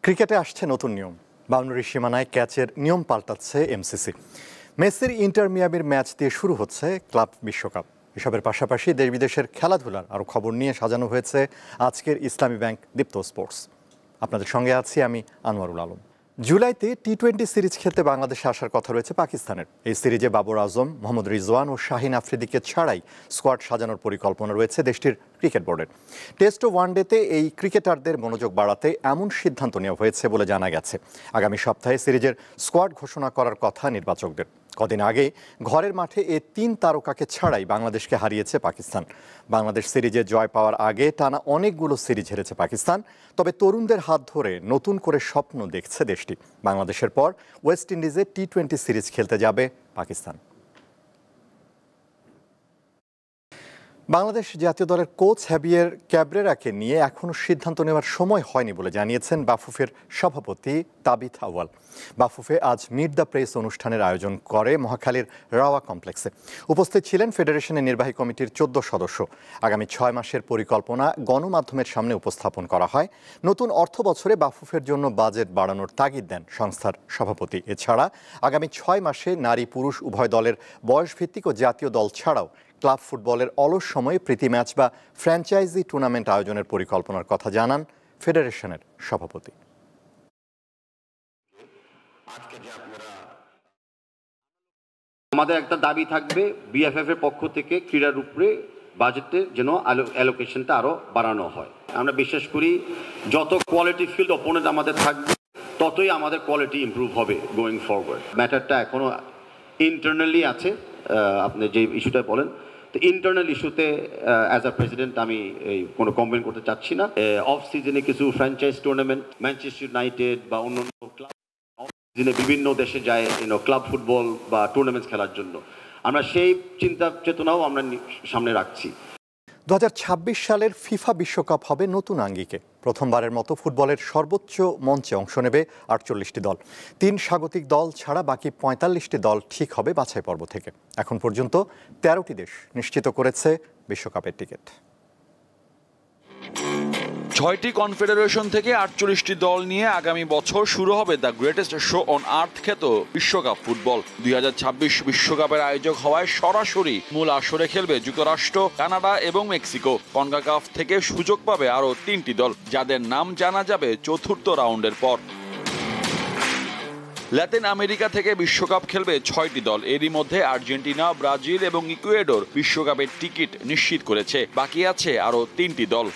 ক্রিকেটে আসছে নতুন নিয়ম। বাউন্ডারি সীমানায় ক্যাচের নিয়ম পাল্টাচ্ছে এমসিসি। মেসির ইন্টার মিয়ামির ম্যাচ দিয়ে শুরু হচ্ছে ক্লাব বিশ্বকাপ। এসবের পাশাপাশি দেশ বিদেশের খেলাধুলার আরও খবর নিয়ে সাজানো হয়েছে আজকের ইসলামী ব্যাংক দীপ্ত স্পোর্টস। আপনাদের সঙ্গে আছি আমি আনোয়ারুল আলম। জুলাইতে টি-20 সিরিজ খেলতে বাংলাদেশে আসার কথা রয়েছে পাকিস্তানের। এই সিরিজে বাবর আজম, মোহাম্মদ রিজওয়ান ও শাহিন আফ্রিদিকে ছাড়াই স্কোয়াড সাজানোর পরিকল্পনা রয়েছে দেশটির ক্রিকেট বোর্ডের। টেস্ট ও ওয়ানডেতে এই ক্রিকেটারদের মনোযোগ বাড়াতে এমন সিদ্ধান্ত নেওয়া হয়েছে বলে জানা গেছে। আগামী সপ্তাহে সিরিজের স্কোয়াড ঘোষণা করার কথা নির্বাচকদের। কদিন আগে ঘরের মাঠে এ 3 তারকাকে ছাড়াই বাংলাদেশকে হারিয়েছে পাকিস্তান। বাংলাদেশ সিরিজে জয় পাওয়ার আগে টানা অনেকগুলো সিরিজ হেরেছে পাকিস্তান। তবে তরুণদের হাত ধরে নতুন করে স্বপ্ন দেখছে দেশটি। বাংলাদেশের পর ওয়েস্ট ইন্ডিজে টি-20 সিরিজ খেলতে যাবে পাকিস্তান। বাংলাদেশ জাতীয় দলের কোচ হ্যাভিয়ের ক্যাব্রেরাকে নিয়ে এখনও সিদ্ধান্ত নেওয়ার সময় হয়নি বলে জানিয়েছেন বাফুফের সভাপতি তাবিথ আউয়াল। বাফুফে আজ মিট দ্য প্রেস অনুষ্ঠানের আয়োজন করে মহাখালীর রাওয়া কমপ্লেক্সে। উপস্থিত ছিলেন ফেডারেশনের নির্বাহী কমিটির 14 সদস্য। আগামী 6 মাসের পরিকল্পনা গণমাধ্যমের সামনে উপস্থাপন করা হয়। নতুন অর্থ বছরে বাফুফের জন্য বাজেট বাড়ানোর তাগিদ দেন সংস্থার সভাপতি। এছাড়া আগামী 6 মাসে নারী পুরুষ উভয় দলের বয়সভিত্তিক ও জাতীয় দল ছাড়াও ক্লাব ফুটবলের অলস সময়ে প্রীতি ম্যাচ বা ফ্র্যাঞ্চাইজি টুর্নামেন্ট আয়োজনের পরিকল্পনার কথা জানান ফেডারেশনের সভাপতি। আমাদের একটা দাবি থাকবে বিএফএফ এর পক্ষ থেকে ক্রীড়ার উপরে বাজেটের যেন অ্যালোকেশনটা আরো বাড়ানো হয়। আমরা বিশ্বাস করি যত কোয়ালিটি ফিল্ড অপোনেন্ট আমাদের থাকবে ততই আমাদের কোয়ালিটি ইমপ্রুভ হবে গোয়িং ফরওয়ার্ড। ম্যাটারটা এখনো ইন্টারনালি আছে। আপনি যে ইস্যুটা বলেন, তো ইন্টারনাল ইস্যুতে অ্যাজ আ প্রেসিডেন্ট আমি এই কোনো কমেন্ট করতে চাচ্ছি না। অফ সিজনে কিছু ফ্র্যাঞ্চাইজ টুর্নামেন্ট ম্যানচেস্টার ইউনাইটেড বা অন্যান্য ক্লাব অফ সিজনে বিভিন্ন দেশে যায় ক্লাব ফুটবল বা টুর্নামেন্টস খেলার জন্য। আমরা সেই চিন্তা চেতনাও আমরা সামনে রাখছি। 2026 সালের ফিফা বিশ্বকাপ হবে নতুন আঙ্গিকে। প্রথমবারের মতো ফুটবলের সর্বোচ্চ মঞ্চে অংশ নেবে 48টি দল। 3 স্বাগতিক দল ছাড়া বাকি 45টি দল ঠিক হবে বাছাই পর্ব থেকে। এখন পর্যন্ত 13টি দেশ নিশ্চিত করেছে বিশ্বকাপের টিকিট। 6টি কনফেডারেশন থেকে 48টি দল নিয়ে আগামী বছর শুরু হবে the greatest show on earth খ্যাত বিশ্বকাপ ফুটবল। 2026 বিশ্বকাপের আয়োজক হওয়ায় সরাসরি মূল আসরে খেলবে যুক্তরাষ্ট্র, কানাডা এবং মেক্সিকো। কনকাকাফ থেকে সুযোগ পাবে আরও 3টি দল, যাদের নাম জানা যাবে চতুর্থ রাউন্ডের পর। ল্যাটিন আমেরিকা থেকে বিশ্বকাপ খেলবে 6টি দল। এরই মধ্যে আর্জেন্টিনা, ব্রাজিল এবং ইকুয়েডর বিশ্বকাপের টিকিট নিশ্চিত করেছে। বাকি আছে আরও 3টি দল।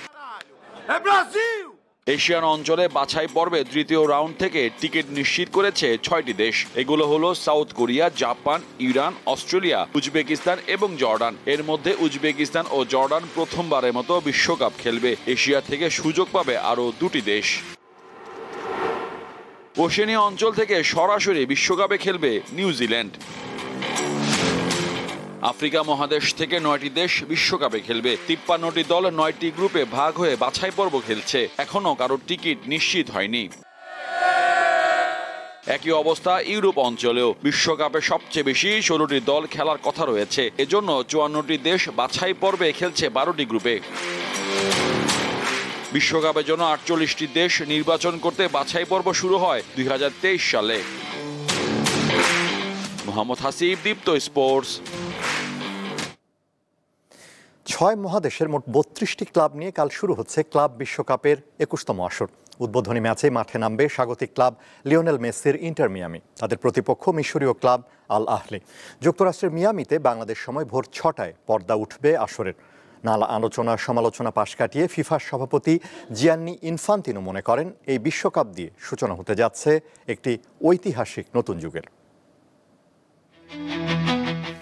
এশিয়ান অঞ্চলে বাছাই পর্বে তৃতীয় রাউন্ড থেকে টিকিট নিশ্চিত করেছে 6টি দেশ। এগুলো হলো south Korea, Japan, Iran, Australia, Uzbekistan এবং জর্ডান। এর মধ্যে উজবেকিস্তান ও জর্ডান প্রথমবারের মতো বিশ্বকাপ খেলবে। এশিয়া থেকে সুযোগ পাবে আরও 2টি দেশ। ওশেনিয়া অঞ্চল থেকে সরাসরি বিশ্বকাপে খেলবে নিউজিল্যান্ড। আফ্রিকা মহাদেশ থেকে 9টি দেশ বিশ্বকাপে খেলবে। 53টি দল 9টি গ্রুপে ভাগ হয়ে বাছাই পর্ব খেলছে। এখনো কারোর টিকিট নিশ্চিত হয়নি। একই অবস্থা ইউরোপ অঞ্চলেও। বিশ্বকাপে সবচেয়ে বেশি 16টি দল খেলার কথা রয়েছে। এজন্য 54টি দেশ বাছাই পর্বে খেলছে 12টি গ্রুপে। বিশ্বকাপের জন্য 48টি দেশ নির্বাচন করতে বাছাই পর্ব শুরু হয় 2023 সালে। মোহাম্মদ হাসিব, দীপ্ত স্পোর্টস। 6 মহাদেশের মোট 32টি ক্লাব নিয়ে কাল শুরু হচ্ছে ক্লাব বিশ্বকাপের 21তম আসর। উদ্বোধনী ম্যাচে মাঠে নামবে স্বাগতিক ক্লাব লিওনেল মেসির ইন্টার মিয়ামি। তাদের প্রতিপক্ষ মিশরীয় ক্লাব আল আহলি। যুক্তরাষ্ট্রের মিয়ামিতে বাংলাদেশ সময় ভোর 6টায় পর্দা উঠবে আসরের। নানা আলোচনা সমালোচনা পাশ কাটিয়ে ফিফার সভাপতি জিয়ান্নি ইনফান্তিনো মনে করেন এই বিশ্বকাপ দিয়ে সূচনা হতে যাচ্ছে একটি ঐতিহাসিক নতুন যুগের।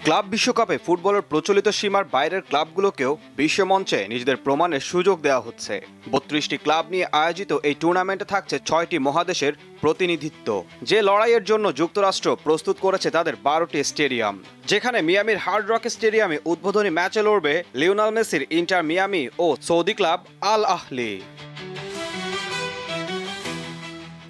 ক্লাব বিশ্বকাপে ফুটবলের প্রচলিত সীমার বাইরের ক্লাবগুলোকেও বিশ্বমঞ্চে নিজেদের প্রমাণের সুযোগ দেওয়া হচ্ছে। 32টি ক্লাব নিয়ে আয়োজিত এই টুর্নামেন্টে থাকছে 6টি মহাদেশের প্রতিনিধিত্ব। যে লড়াইয়ের জন্য যুক্তরাষ্ট্র প্রস্তুত করেছে তাদের 12টি স্টেডিয়াম, যেখানে মিয়ামির হার্ড রক স্টেডিয়ামে উদ্বোধনী ম্যাচে লড়বে লিওনেল মেসির ইন্টার মিয়ামি ও সৌদি ক্লাব আল আহলি।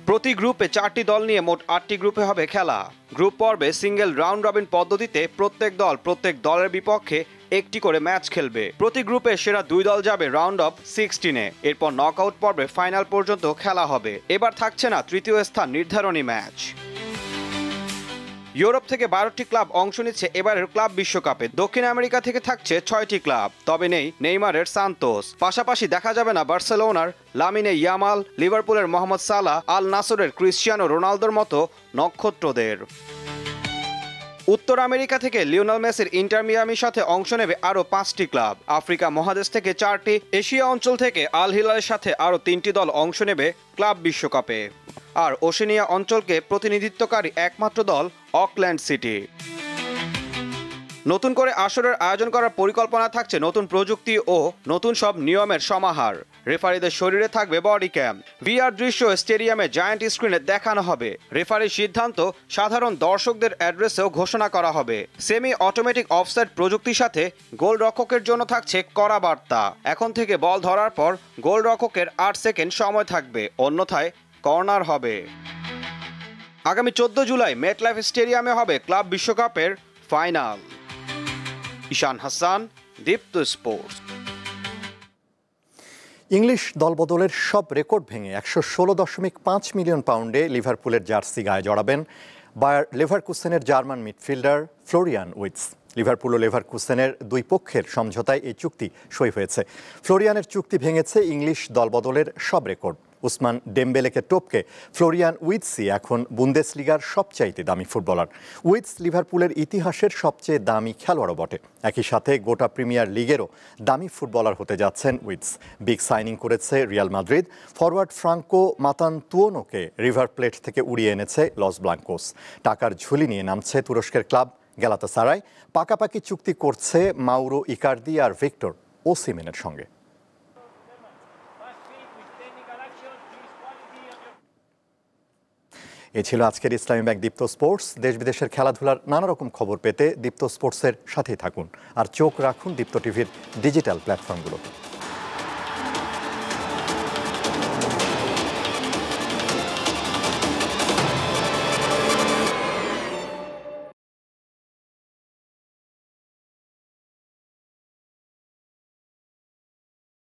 প্রতি গ্রুপে 4টি দল নিয়ে মোট 8টি গ্রুপে হবে খেলা। গ্রুপ পর্বে সিঙ্গেল রাউন্ড রবিন পদ্ধতিতে প্রত্যেক দলের বিপক্ষে একটি করে ম্যাচ খেলবে। প্রতি গ্রুপে সেরা 2 দল যাবে রাউন্ড অফ 16-এ। এরপর নকআউট পর্বে ফাইনাল পর্যন্ত খেলা হবে। এবার থাকছে না তৃতীয় স্থান নির্ধারণী ম্যাচ। ইউরোপ থেকে 12টি ক্লাব অংশ নিচ্ছে এবারের ক্লাব বিশ্বকাপে। দক্ষিণ আমেরিকা থেকে থাকছে 6টি ক্লাব, তবে নেই নেইমারের সান্তোস। পাশাপাশি দেখা যাবে না বার্সেলোনার লামিনে ইয়ামাল, লিভারপুলের মোহাম্মদ সালাহ, আল নাসরের ক্রিশ্চিয়ানো রোনালদোর মতো নক্ষত্রদের। উত্তর আমেরিকা থেকে লিওনেল মেসির ইন্টার মিয়ামির সাথে অংশ নেবে আরও 5টি ক্লাব। আফ্রিকা মহাদেশ থেকে 4টি, এশিয়া অঞ্চল থেকে আল হিলালের সাথে আরও 3টি দল অংশ নেবে ক্লাব বিশ্বকাপে। আর ওশেনিয়া অঞ্চলকে প্রতিনিধিত্বকারী একমাত্র দল অকল্যান্ড সিটি। নতুন করে আসরের আয়োজন করার পরিকল্পনা থাকছে নতুন প্রযুক্তি ও নতুন সব নিয়মের সমাহার। রেফারিদের শরীরে থাকবে বডি ক্যাম, ভিআর দৃশ্য স্টেডিয়ামে জায়ান্ট স্ক্রিনে দেখানো হবে। রেফারির সিদ্ধান্ত সাধারণ দর্শকদের অ্যাড্রেসেও ঘোষণা করা হবে। সেমি অটোমেটিক অফসাইড প্রযুক্তির সাথে গোলরক্ষকের জন্য থাকছে কড়া বার্তা। এখন থেকে বল ধরার পর গোলরক্ষকের 8 সেকেন্ড সময় থাকবে, অন্যথায় কর্নার হবে। আগামী 14 জুলাই মেটলাইফ স্টেডিয়ামে হবে ক্লাব বিশ্বকাপের final. Ishan Hasan, Deepto sports. English দলবদলের সব রেকর্ড ভেঙে 116.5 মিলিয়ন পাউন্ডে লিভারপুলের জার্সি গায়ে জড়াবেন বায়ার লেভারকুসেনের German midfielder Florian Wirtz. Liverpool ও লেভারকুসেনের দুই পক্ষের সমঝোতায় এই চুক্তি সই হয়েছে। ফ্লোরিয়ানের চুক্তি ভেঙেছে ইংলিশ দলবদলের সব রেকর্ড। উসমান ডেমবেলেকে টপকে ফ্লোরিয়ান উইটসই এখন বুন্দেসলিগার সবচাইতে দামি ফুটবলার। উইটস লিভারপুলের ইতিহাসের সবচেয়ে দামি খেলোয়াড়ও বটে। একই সাথে গোটা প্রিমিয়ার লিগেরও দামি ফুটবলার হতে যাচ্ছেন উইটস। বিগ সাইনিং করেছে রিয়াল মাদ্রিদ। ফরওয়ার্ড ফ্রাঙ্কো মাতানতুয়ানোকে রিভার প্লেট থেকে উড়িয়ে এনেছে লস ব্লাঙ্কোস। টাকার ঝুলি নিয়ে নামছে তুরস্কের ক্লাব গ্যালাতাসারাই। পাকাপাকি চুক্তি করছে মাউরো ইকার্দি আর ভিক্টর ওসিমেনের সঙ্গে। এ ছিল আজকের ইসলামী ব্যাংক দীপ্ত স্পোর্টস। দেশ বিদেশের খেলাধুলার নানা রকম খবর পেতে দীপ্ত স্পোর্টসের সাথেই থাকুন আর চোখ রাখুন দীপ্ত টিভির ডিজিটাল প্ল্যাটফর্মগুলোতে।